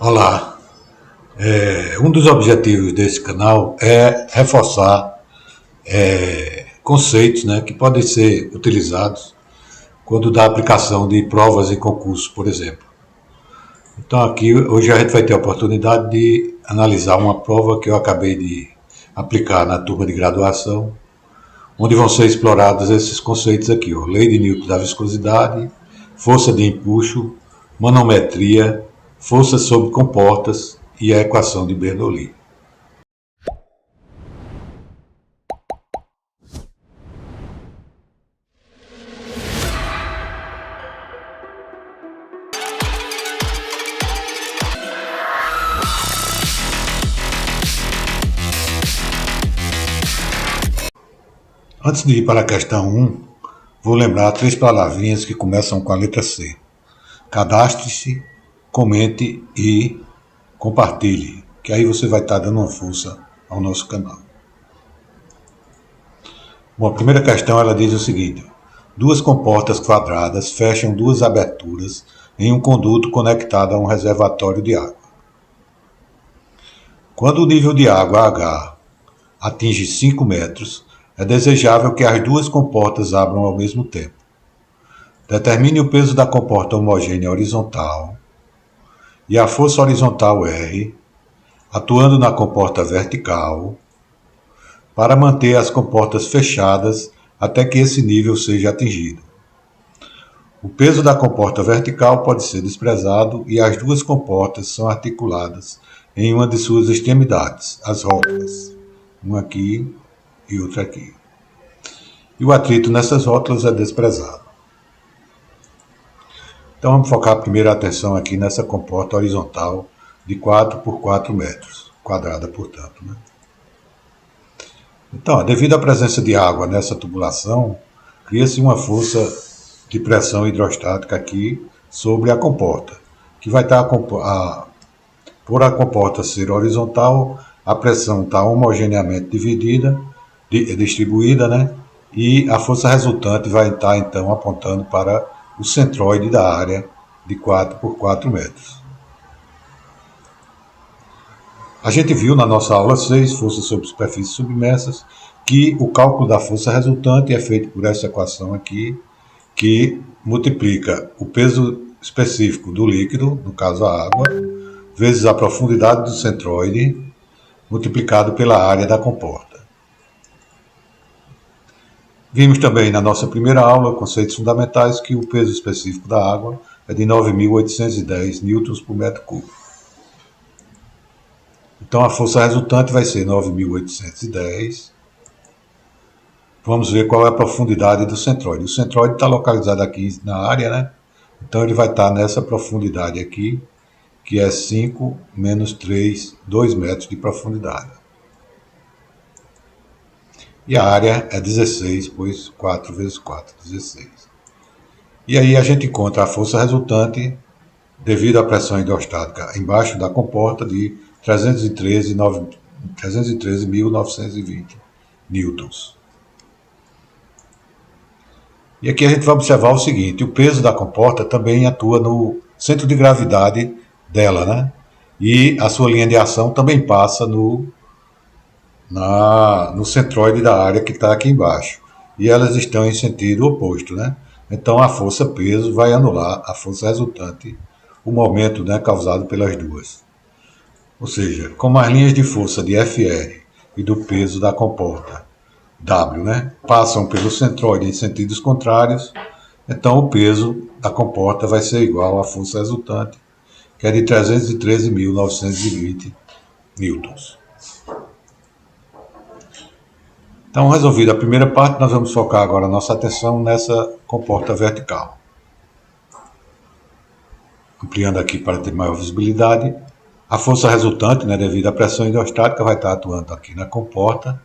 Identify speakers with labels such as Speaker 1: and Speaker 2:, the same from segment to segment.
Speaker 1: Olá, um dos objetivos desse canal é reforçar conceitos, né, que podem ser utilizados quando dá aplicação de provas em concursos, por exemplo. Então aqui hoje a gente vai ter a oportunidade de analisar uma prova que eu acabei de aplicar na turma de graduação, onde vão ser explorados esses conceitos aqui, ó, lei de Newton da viscosidade, força de empuxo, manometria, força sobre comportas e a equação de Bernoulli. Antes de ir para a questão 1, vou lembrar três palavrinhas que começam com a letra C. Cadastre-se, comente e compartilhe, que aí você vai estar dando uma força ao nosso canal. Bom, a primeira questão ela diz o seguinte: duas comportas quadradas fecham duas aberturas em um conduto conectado a um reservatório de água. Quando o nível de água H atinge 5 metros, é desejável que as duas comportas abram ao mesmo tempo. Determine o peso da comporta homogênea horizontal e a força horizontal R, atuando na comporta vertical, para manter as comportas fechadas até que esse nível seja atingido. O peso da comporta vertical pode ser desprezado e as duas comportas são articuladas em uma de suas extremidades, as rótulas, uma aqui e outra aqui. E o atrito nessas rótulas é desprezado. Então vamos focar primeiro a atenção aqui nessa comporta horizontal de 4 por 4 metros, quadrada portanto. Né? Então, devido à presença de água nessa tubulação, cria-se uma força de pressão hidrostática aqui sobre a comporta, que vai estar por a comporta ser horizontal, a pressão está homogeneamente distribuída, né? E a força resultante vai estar então apontando para o centroide da área de 4 por 4 metros. A gente viu na nossa aula 6, forças sobre superfícies submersas, que o cálculo da força resultante é feito por essa equação aqui, que multiplica o peso específico do líquido, no caso a água, vezes a profundidade do centroide, multiplicado pela área da comporta. Vimos também na nossa primeira aula, conceitos fundamentais, que o peso específico da água é de 9.810 newtons por metro cúbico. Então a força resultante vai ser 9.810. Vamos ver qual é a profundidade do centroide. O centroide está localizado aqui na área, né? Então ele vai estar nessa profundidade aqui, que é 5 menos 3, 2 metros de profundidade. E a área é 16, pois 4 vezes 4, 16. E aí a gente encontra a força resultante devido à pressão hidrostática embaixo da comporta de 313.920 newtons. E aqui a gente vai observar o seguinte: o peso da comporta também atua no centro de gravidade dela, né? E a sua linha de ação também passa no centroide da área que está aqui embaixo. E elas estão em sentido oposto, né? Então a força-peso vai anular a força resultante, o momento, né, causado pelas duas. Ou seja, como as linhas de força de FR e do peso da comporta W, né, passam pelo centroide em sentidos contrários, então o peso da comporta vai ser igual à força resultante, que é de 313.920 newtons. Então, resolvida a primeira parte, nós vamos focar agora a nossa atenção nessa comporta vertical. Ampliando aqui para ter maior visibilidade, a força resultante, né, devido à pressão hidrostática, vai estar atuando aqui na comporta.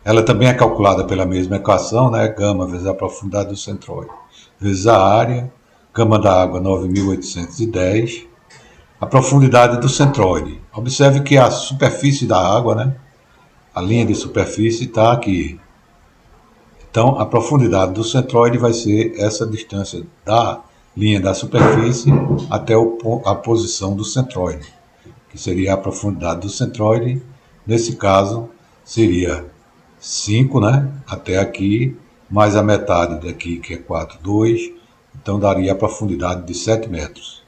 Speaker 1: Ela também é calculada pela mesma equação, né, gama vezes a profundidade do centroide, vezes a área, gama da água 9.810, a profundidade do centroide. Observe que a superfície da água, né, a linha de superfície está aqui. Então, a profundidade do centroide vai ser essa distância linha da superfície até a posição do centroide, que seria a profundidade do centroide. Nesse caso, seria 5, né, até aqui, mais a metade daqui, que é 4, 2, então daria a profundidade de 7 metros.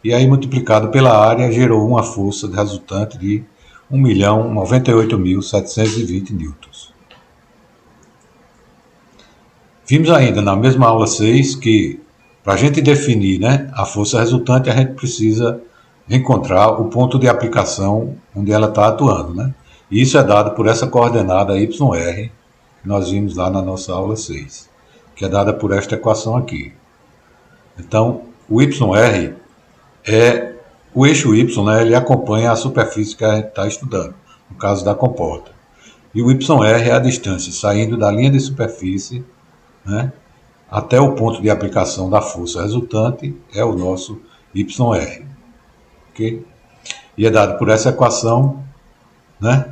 Speaker 1: E aí, multiplicado pela área, gerou uma força resultante de 1.098.720 newtons. Vimos ainda na mesma aula 6 que, para a gente definir, né, a força resultante, a gente precisa encontrar o ponto de aplicação onde ela está atuando, né? E isso é dado por essa coordenada YR, que nós vimos lá na nossa aula 6, que é dada por esta equação aqui. Então, o YR é o eixo Y, né, ele acompanha a superfície que a gente está estudando, no caso da comporta. E o YR é a distância saindo da linha de superfície, né, até o ponto de aplicação da força resultante, é o nosso YR. Okay? E é dado por essa equação, né?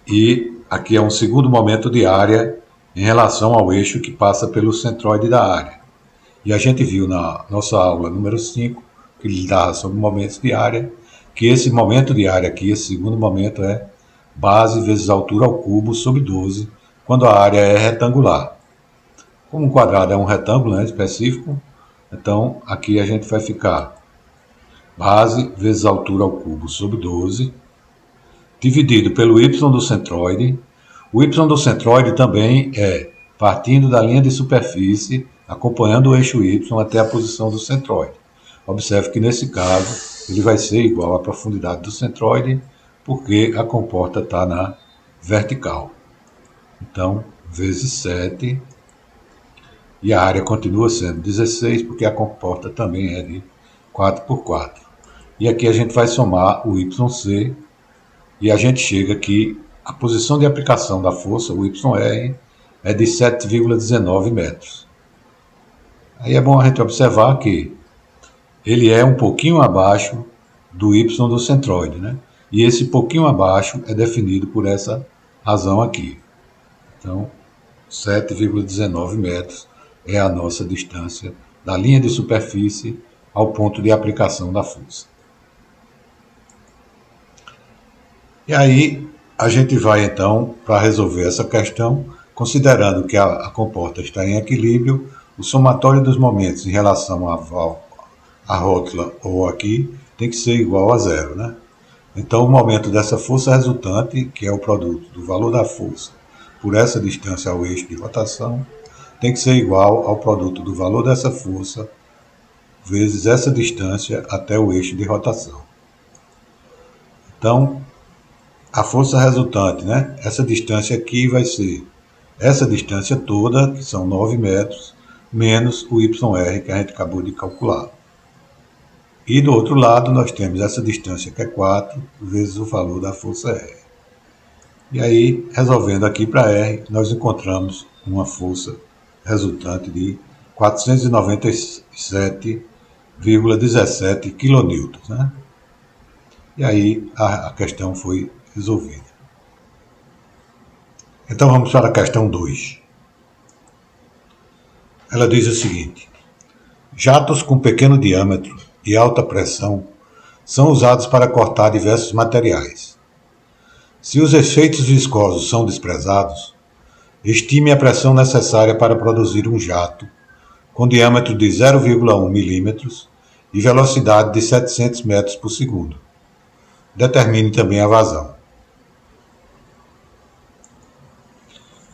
Speaker 1: E aqui é um segundo momento de área em relação ao eixo que passa pelo centroide da área. E a gente viu na nossa aula número 5, que lidava sobre momentos de área, que esse momento de área aqui, esse segundo momento, é base vezes altura ao cubo sobre 12, quando a área é retangular. Como um quadrado é um retângulo, né, específico, então aqui a gente vai ficar base vezes altura ao cubo sobre 12, dividido pelo y do centroide. O y do centroide também é partindo da linha de superfície, acompanhando o eixo y até a posição do centroide. Observe que nesse caso ele vai ser igual à profundidade do centroide, porque a comporta está na vertical. Então, vezes 7, e a área continua sendo 16, porque a comporta também é de 4 por 4. E aqui a gente vai somar o YC, e a gente chega que a posição de aplicação da força, o YR, é de 7,19 metros. Aí é bom a gente observar que ele é um pouquinho abaixo do Y do centroide, né? E esse pouquinho abaixo é definido por essa razão aqui. Então, 7,19 metros é a nossa distância da linha de superfície ao ponto de aplicação da força. E aí a gente vai então para resolver essa questão, considerando que a comporta está em equilíbrio, o somatório dos momentos em relação à rótula ou aqui tem que ser igual a zero, né? Então o momento dessa força resultante, que é o produto do valor da força por essa distância ao eixo de rotação, tem que ser igual ao produto do valor dessa força vezes essa distância até o eixo de rotação. Então, a força resultante, né? Essa distância aqui vai ser essa distância toda, que são 9 metros, menos o YR que a gente acabou de calcular. E do outro lado nós temos essa distância que é 4, vezes o valor da força R. E aí, resolvendo aqui para R, nós encontramos uma força resultante de 497,17 kN, né? E aí a questão foi resolvida. Então vamos para a questão 2. Ela diz o seguinte: jatos com pequeno diâmetro e alta pressão são usados para cortar diversos materiais. Se os efeitos viscosos são desprezados, estime a pressão necessária para produzir um jato com diâmetro de 0,1 milímetros e velocidade de 700 metros por segundo. Determine também a vazão.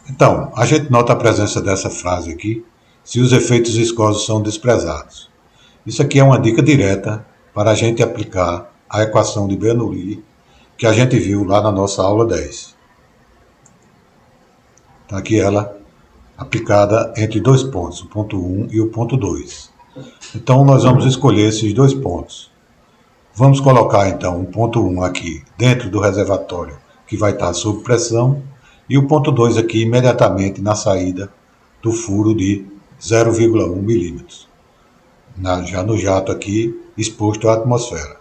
Speaker 1: Então, a gente nota a presença dessa frase aqui, se os efeitos viscosos são desprezados. Isso aqui é uma dica direta para a gente aplicar a equação de Bernoulli que a gente viu lá na nossa aula 10. Está aqui ela aplicada entre dois pontos, o ponto 1 e o ponto 2. Então nós vamos escolher esses dois pontos. Vamos colocar então o ponto 1 aqui dentro do reservatório que vai estar sob pressão e o ponto 2 aqui imediatamente na saída do furo de 0,1 milímetros, já no jato aqui exposto à atmosfera.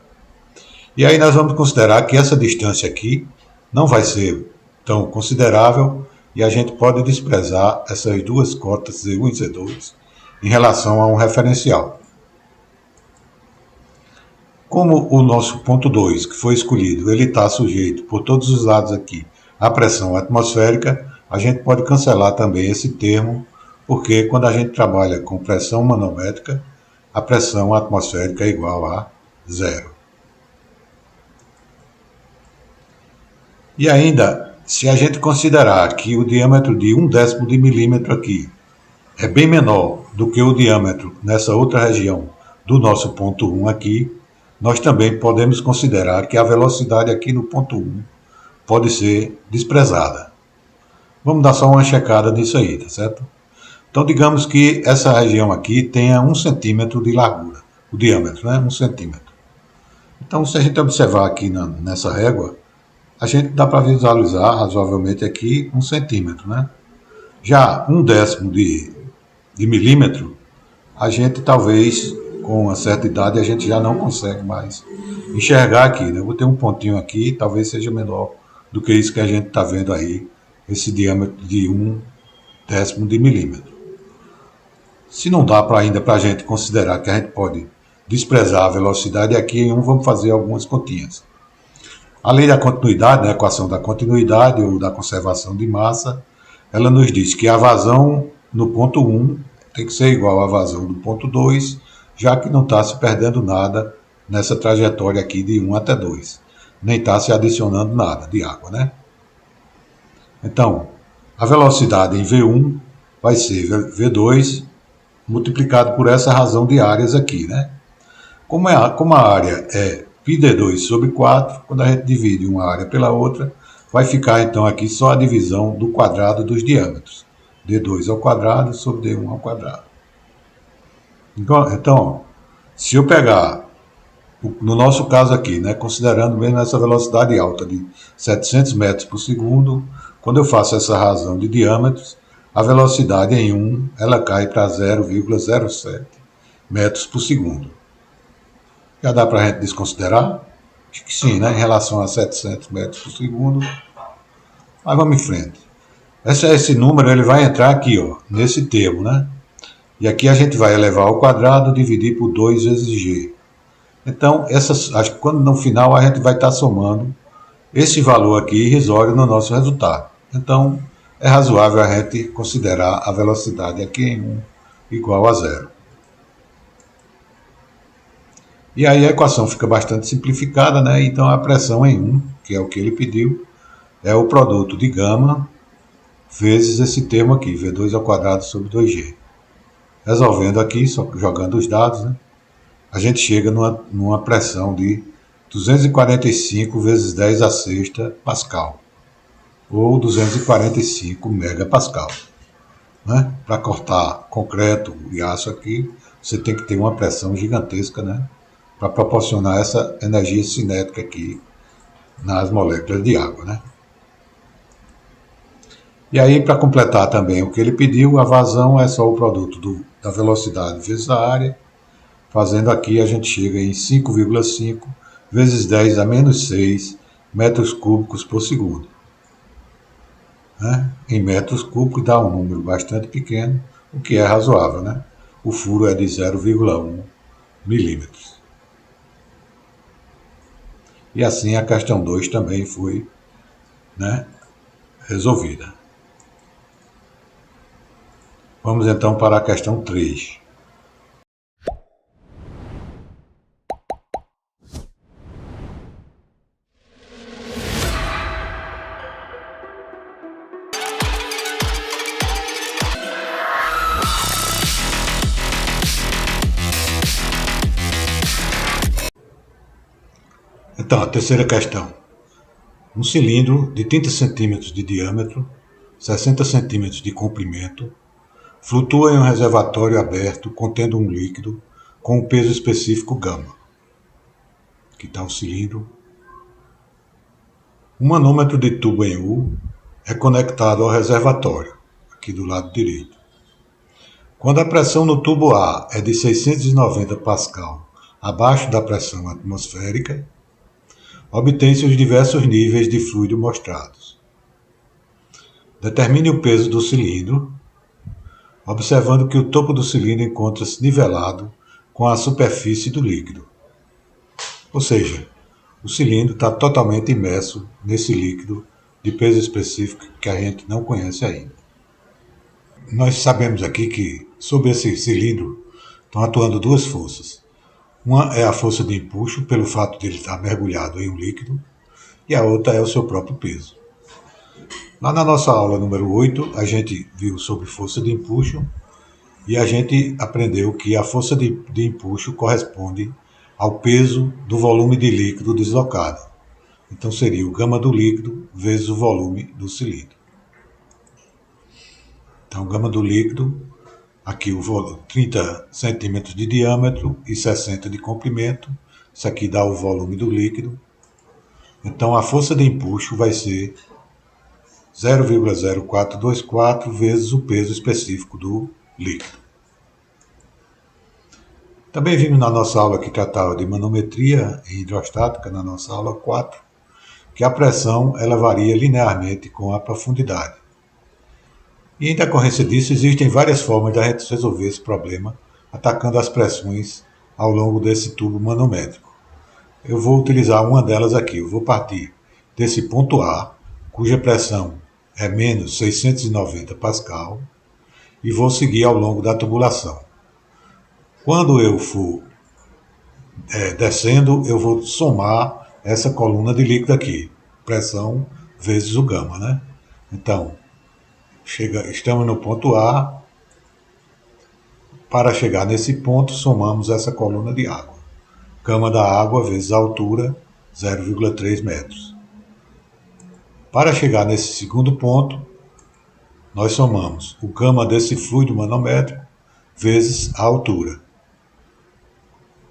Speaker 1: E aí nós vamos considerar que essa distância aqui não vai ser tão considerável e a gente pode desprezar essas duas cotas Z1 e Z2 em relação a um referencial. Como o nosso ponto 2, que foi escolhido, ele está sujeito por todos os lados aqui à pressão atmosférica, a gente pode cancelar também esse termo, porque quando a gente trabalha com pressão manométrica, a pressão atmosférica é igual a zero. E ainda, se a gente considerar que o diâmetro de 1/10 de milímetro aqui é bem menor do que o diâmetro nessa outra região do nosso ponto 1 aqui, nós também podemos considerar que a velocidade aqui no ponto 1 pode ser desprezada. Vamos dar só uma checada nisso aí, tá certo? Então, digamos que essa região aqui tenha 1 centímetro de largura, o diâmetro, né? 1 centímetro. Então, se a gente observar aqui nessa régua, a gente dá para visualizar razoavelmente aqui 1 centímetro, né? Já 1/10 de milímetro, a gente talvez, com uma certa idade, a gente já não consegue mais enxergar aqui, né? Eu vou ter um pontinho aqui, talvez seja menor do que isso que a gente está vendo aí, esse diâmetro de 1/10 de milímetro. Se não dá ainda para a gente considerar que a gente pode desprezar a velocidade, aqui em vamos fazer algumas continhas. A lei da continuidade, né, a equação da continuidade ou da conservação de massa, ela nos diz que a vazão no ponto 1 tem que ser igual à vazão do ponto 2, já que não está se perdendo nada nessa trajetória aqui de 1 até 2. Nem está se adicionando nada de água, né? Então, a velocidade em V1 vai ser V2 multiplicado por essa razão de áreas aqui, né? Como a área é πd2 sobre 4, quando a gente divide uma área pela outra, vai ficar então aqui só a divisão do quadrado dos diâmetros. D2 ao quadrado sobre D1 ao quadrado. Então, se eu pegar, no nosso caso aqui, né, considerando mesmo essa velocidade alta de 700 metros por segundo, quando eu faço essa razão de diâmetros, a velocidade em 1 ela cai para 0,07 metros por segundo. Já dá para a gente desconsiderar? Acho que sim, né? Em relação a 700 metros por segundo. Mas vamos em frente. Esse número ele vai entrar aqui, ó, nesse termo, né? E aqui a gente vai elevar ao quadrado, dividir por 2 vezes g. Então, acho que quando no final a gente vai estar somando esse valor aqui irrisório no nosso resultado. Então, é razoável a gente considerar a velocidade aqui em 1 igual a zero. E aí a equação fica bastante simplificada, né? Então a pressão em 1, que é o que ele pediu, é o produto de gama vezes esse termo aqui, V2 ao quadrado sobre 2G. Resolvendo aqui, só jogando os dados, né? A gente chega numa pressão de 245 vezes 10 a sexta Pascal, ou 245 megapascal. Né? Para cortar concreto e aço aqui, você tem que ter uma pressão gigantesca, né? Para proporcionar essa energia cinética aqui nas moléculas de água, né? E aí, para completar também o que ele pediu, a vazão é só o produto da velocidade vezes a área. Fazendo aqui, a gente chega em 5,5 vezes 10 a menos 6 metros cúbicos por segundo. Né? Em metros cúbicos dá um número bastante pequeno, o que é razoável, né? O furo é de 0,1 milímetros. E assim a questão 2 também foi, né, resolvida. Vamos então para a questão 3. Então, a terceira questão. Um cilindro de 30 centímetros de diâmetro, 60 centímetros de comprimento, flutua em um reservatório aberto contendo um líquido com um peso específico γ. Aqui está o cilindro. Um manômetro de tubo em U é conectado ao reservatório, aqui do lado direito. Quando a pressão no tubo A é de 690 pascal abaixo da pressão atmosférica, obtém-se os diversos níveis de fluido mostrados. Determine o peso do cilindro, observando que o topo do cilindro encontra-se nivelado com a superfície do líquido. Ou seja, o cilindro está totalmente imerso nesse líquido de peso específico que a gente não conhece ainda. Nós sabemos aqui que sobre esse cilindro estão atuando duas forças. Uma é a força de empuxo, pelo fato de ele estar mergulhado em um líquido, e a outra é o seu próprio peso. Lá na nossa aula número 8, a gente viu sobre força de empuxo e a gente aprendeu que a força de empuxo corresponde ao peso do volume de líquido deslocado. Então seria o gama do líquido vezes o volume do cilindro. Então, gama do líquido, aqui o volume, 30 centímetros de diâmetro e 60 de comprimento. Isso aqui dá o volume do líquido. Então, a força de empuxo vai ser 0,0424 vezes o peso específico do líquido. Também vimos na nossa aula que tratava de manometria e hidrostática, na nossa aula 4, que a pressão ela varia linearmente com a profundidade. E em decorrência disso, existem várias formas de a gente resolver esse problema, atacando as pressões ao longo desse tubo manométrico. Eu vou utilizar uma delas aqui. Eu vou partir desse ponto A, cuja pressão é menos 690 pascal, e vou seguir ao longo da tubulação. Quando eu for descendo, eu vou somar essa coluna de líquido aqui, pressão vezes o gama, né? Então, estamos no ponto A. Para chegar nesse ponto, somamos essa coluna de água. Gama da água vezes a altura, 0,3 metros. Para chegar nesse segundo ponto, nós somamos o gama desse fluido manométrico vezes a altura.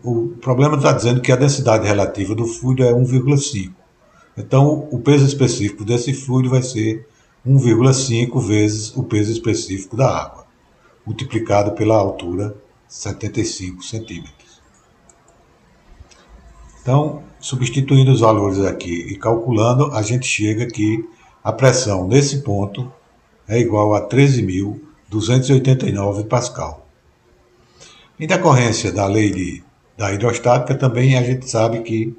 Speaker 1: O problema está dizendo que a densidade relativa do fluido é 1,5. Então, o peso específico desse fluido vai ser 1,5 vezes o peso específico da água, multiplicado pela altura, 75 centímetros. Então, substituindo os valores aqui e calculando, a gente chega que a pressão nesse ponto é igual a 13.289 pascal. Em decorrência da lei da hidrostática, também a gente sabe que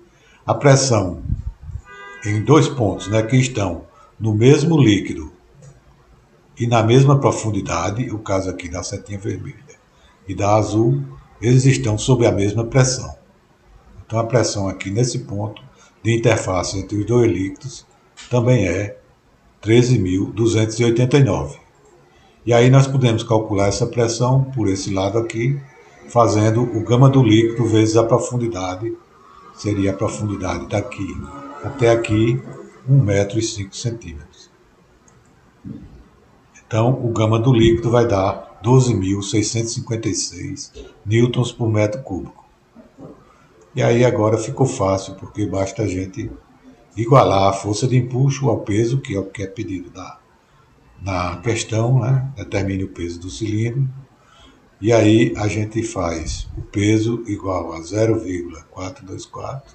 Speaker 1: a pressão em dois pontos, né, que estão no mesmo líquido e na mesma profundidade, o caso aqui da setinha vermelha e da azul, eles estão sob a mesma pressão. Então a pressão aqui nesse ponto de interface entre os dois líquidos também é 13.289. E aí nós podemos calcular essa pressão por esse lado aqui, fazendo o gama do líquido vezes a profundidade, seria a profundidade daqui até aqui, 1,05 metro. Então o gama do líquido vai dar 12.656 newtons por metro cúbico. E aí agora ficou fácil, porque basta a gente igualar a força de empuxo ao peso, que é o que é pedido na questão, né? Determine o peso do cilindro. E aí a gente faz o peso igual a 0,424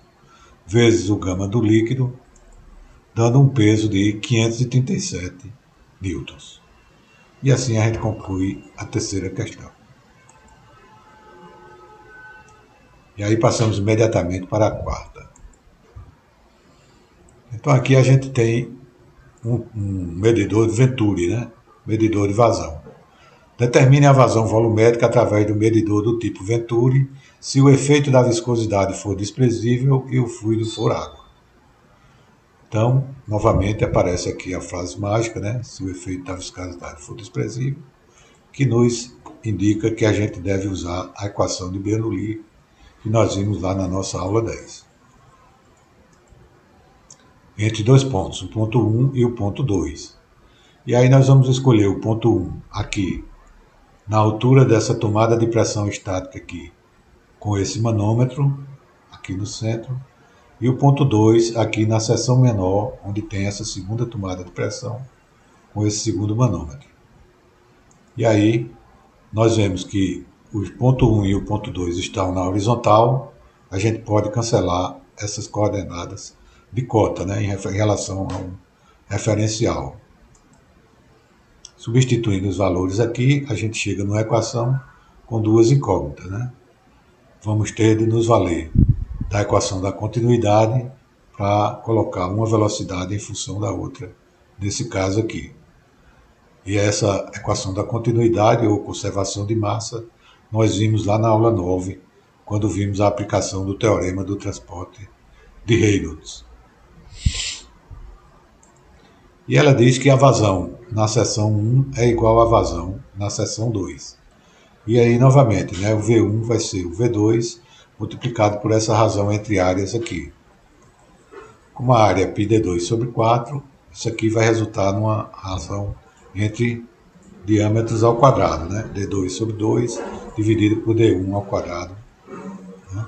Speaker 1: vezes o gama do líquido, dando um peso de 537 newtons. E assim a gente conclui a terceira questão. E aí passamos imediatamente para a quarta. Então aqui a gente tem um medidor de Venturi, né? Medidor de vazão. Determine a vazão volumétrica através do medidor do tipo Venturi se o efeito da viscosidade for desprezível e o fluido for água. Então, novamente aparece aqui a frase mágica, né? Se o efeito da viscosidade for desprezível, que nos indica que a gente deve usar a equação de Bernoulli, que nós vimos lá na nossa aula 10. Entre dois pontos, o ponto 1 e o ponto 2. E aí nós vamos escolher o ponto 1 aqui, na altura dessa tomada de pressão estática aqui, com esse manômetro, aqui no centro, e o ponto 2 aqui na seção menor, onde tem essa segunda tomada de pressão, com esse segundo manômetro. E aí nós vemos que o ponto 1 e o ponto 2 estão na horizontal, a gente pode cancelar essas coordenadas de cota, né, em relação a um referencial. Substituindo os valores aqui, a gente chega numa equação com duas incógnitas, né? Vamos ter de nos valer da equação da continuidade para colocar uma velocidade em função da outra, nesse caso aqui. E essa equação da continuidade ou conservação de massa nós vimos lá na aula 9, quando vimos a aplicação do teorema do transporte de Reynolds. E ela diz que a vazão na seção 1 é igual à vazão na seção 2. E aí, novamente, né, o V1 vai ser o V2 multiplicado por essa razão entre áreas aqui. Como a área é πd2 sobre 4, isso aqui vai resultar numa razão entre diâmetros ao quadrado, né? D2 sobre 2 dividido por D1 ao quadrado. Né?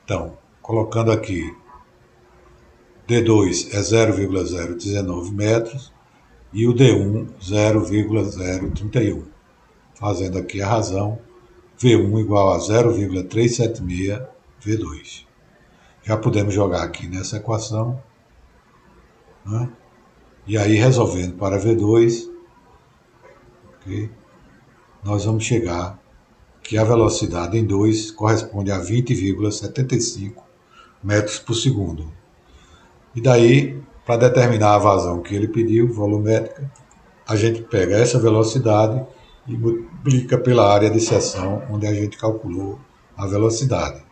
Speaker 1: Então, colocando aqui, D2 é 0,019 metros e o D1 0,031. Fazendo aqui a razão, V1 igual a 0,376 V2. Já podemos jogar aqui nessa equação, né? E aí resolvendo para V2, okay, nós vamos chegar que a velocidade em 2 corresponde a 20,75 metros por segundo. E daí, para determinar a vazão que ele pediu, volumétrica, a gente pega essa velocidade e multiplica pela área de seção onde a gente calculou a velocidade.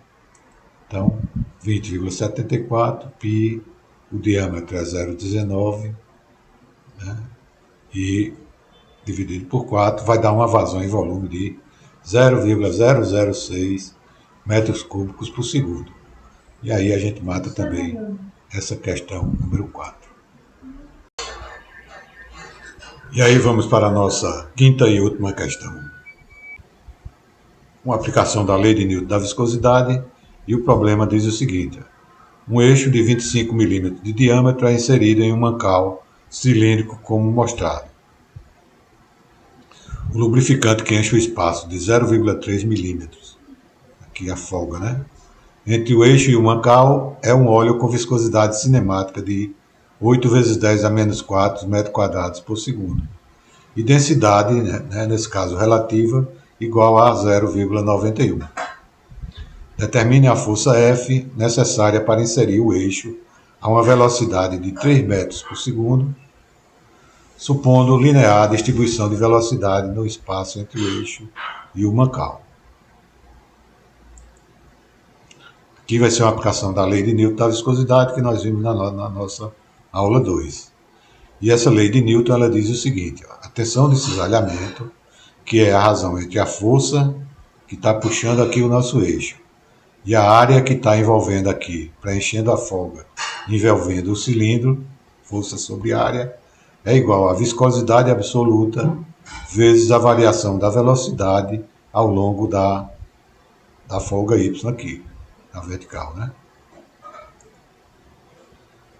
Speaker 1: Então, 20,74 π, o diâmetro é 0,19, né? E dividido por 4 vai dar uma vazão em volume de 0,006 metros cúbicos por segundo. E aí a gente mata também essa questão número 4. E aí vamos para a nossa quinta e última questão. Uma aplicação da lei de Newton da viscosidade, e o problema diz o seguinte: um eixo de 25 mm de diâmetro é inserido em um mancal cilíndrico como mostrado. O lubrificante que enche o espaço de 0,3 mm, aqui a folga, né? Entre o eixo e o mancal é um óleo com viscosidade cinemática de 8 vezes 10 a menos 4 metros quadrados por segundo. E densidade, né, nesse caso relativa, igual a 0,91. Determine a força F necessária para inserir o eixo a uma velocidade de 3 metros por segundo, supondo linear a distribuição de velocidade no espaço entre o eixo e o mancal. Aqui vai ser uma aplicação da lei de Newton da viscosidade que nós vimos na nossa aula 2. E essa lei de Newton ela diz o seguinte: a tensão de cisalhamento, que é a razão entre a força que está puxando aqui o nosso eixo e a área que está envolvendo aqui, preenchendo a folga, envolvendo o cilindro, força sobre área, é igual à viscosidade absoluta vezes a variação da velocidade ao longo da folga y aqui, na vertical, né?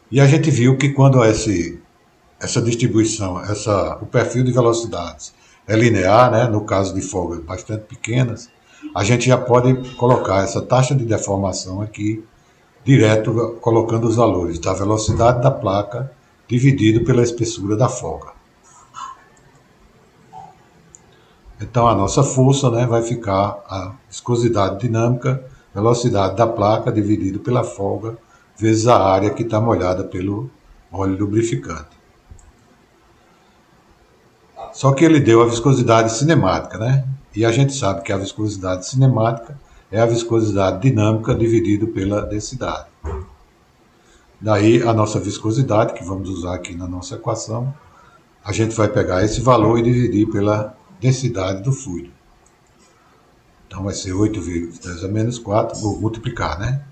Speaker 1: E a gente viu que quando essa distribuição, o perfil de velocidades é linear, né, no caso de folgas bastante pequenas, a gente já pode colocar essa taxa de deformação aqui, direto colocando os valores da velocidade da placa dividido pela espessura da folga. Então a nossa força, né, vai ficar a viscosidade dinâmica, velocidade da placa dividido pela folga, vezes a área que está molhada pelo óleo lubrificante. Só que ele deu a viscosidade cinemática, né? E a gente sabe que a viscosidade cinemática é a viscosidade dinâmica dividido pela densidade. Daí a nossa viscosidade, que vamos usar aqui na nossa equação, a gente vai pegar esse valor e dividir pela densidade do fluido. Então vai ser 8,10 a menos 4, vou multiplicar, né?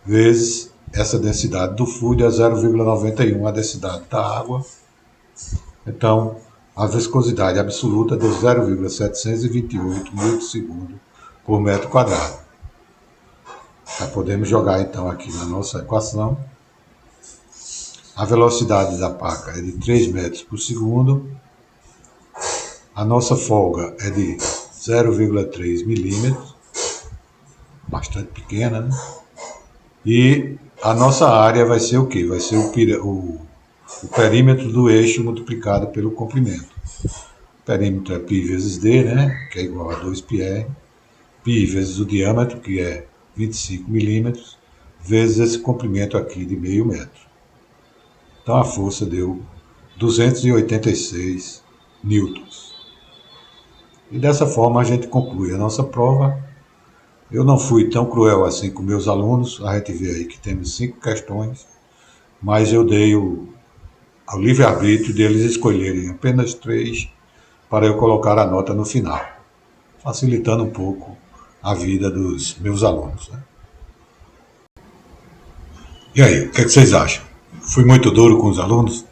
Speaker 1: Vezes essa densidade do fluido é 0,91 a densidade da água. Então, a viscosidade absoluta deu 0,728 microsegundos por metro quadrado. Já podemos jogar então aqui na nossa equação. A velocidade da placa é de 3 metros por segundo. A nossa folga é de 0,3 milímetros, bastante pequena, né? E a nossa área vai ser o quê? Vai ser o perímetro do eixo multiplicado pelo comprimento. O perímetro é π vezes d, né? Que é igual a 2πr. π vezes o diâmetro, que é 25 milímetros, vezes esse comprimento aqui de meio metro. Então a força deu 286 newtons. E dessa forma a gente conclui a nossa prova. Eu não fui tão cruel assim com meus alunos, a gente vê aí que temos 5 questões, mas eu dei ao livre-arbítrio deles escolherem apenas 3 para eu colocar a nota no final, facilitando um pouco a vida dos meus alunos, né? E aí, o que vocês acham? Fui muito duro com os alunos?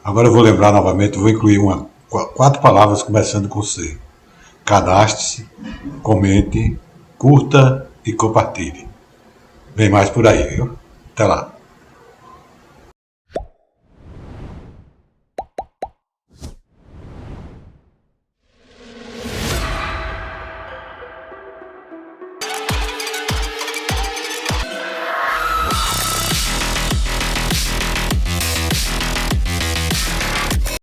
Speaker 1: Agora eu vou lembrar novamente, vou incluir 4 palavras começando com C. Cadastre-se, comente, curta e compartilhe. Vem mais por aí, viu? Até lá.